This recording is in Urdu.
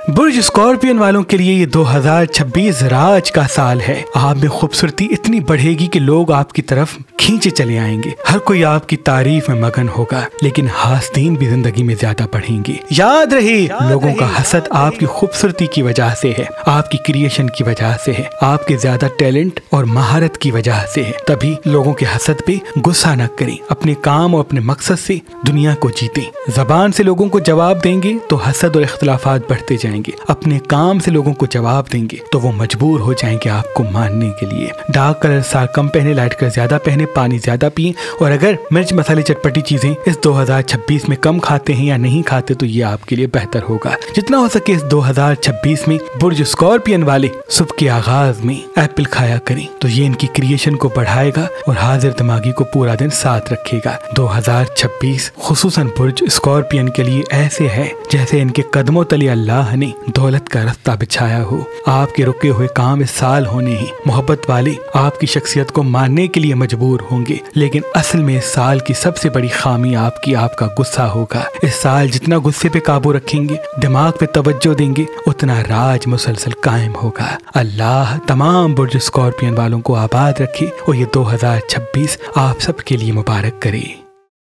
برج اسکارپین والوں کے لیے یہ 2026 راج کا سال ہے۔ آپ میں خوبصورتی اتنی بڑھے گی کہ لوگ آپ کی طرف کھینچے چلے آئیں گے۔ ہر کوئی آپ کی تعریف میں مگن ہوگا، لیکن حاسدین بھی زندگی میں زیادہ بڑھیں گے۔ یاد رہے، لوگوں کا حسد آپ کی خوبصورتی کی وجہ سے ہے، آپ کی کریشن کی وجہ سے ہے، آپ کے زیادہ ٹیلنٹ اور مہارت کی وجہ سے ہے۔ تبھی لوگوں کے حسد پہ غصہ نہ کریں، اپنے کام اور اپنے مقصد سے دنیا کو جیتیں۔ زبان سے لوگوں کو جواب دیں گے تو حسد اور اختلافات بڑھتے جائیں گے، اپنے کام سے لوگوں کو جواب دیں گے تو وہ مجبور ہو جائیں گے آپ کو ماننے کے لیے۔ ڈارک کلر سا کم پہنے، لائٹ کلر زیادہ پہنے، پانی زیادہ پئیں، اور اگر مرچ مسالے چٹپٹی چیزیں اس 2026 میں کم کھاتے ہیں یا نہیں کھاتے تو یہ آپ کے لیے بہتر ہوگا۔ جتنا ہو سکے اس 2026 میں برج اسکارپین والے صبح کے آغاز میں ایپل کھایا کریں تو یہ ان کی کریشن کو بڑھائے گا اور حاضر دماغی کو پورا دن ساتھ رکھے گا۔ 2026 خصوصاً برج اسکارپین کے لیے ایسے ہے جیسے ان کے قدموں تلے اللہ نے دولت کا رستہ بچھایا ہو۔ آپ کے رکے ہوئے کام اس سال ہونے ہیں۔ محبت والے آپ کی شخصیت کو ماننے کے لیے مجبور ہوں گے، لیکن اصل میں اس سال کی سب سے بڑی خامی آپ کا غصہ ہوگا۔ اس سال جتنا غصے پہ قابو رکھیں گے، دماغ پہ توجہ دیں گے، اتنا راج مسلسل قائم ہوگا۔ اللہ تمام برج اسکارپین والوں کو آباد رکھے اور یہ 2026 آپ سب کے لیے مبارک کرے۔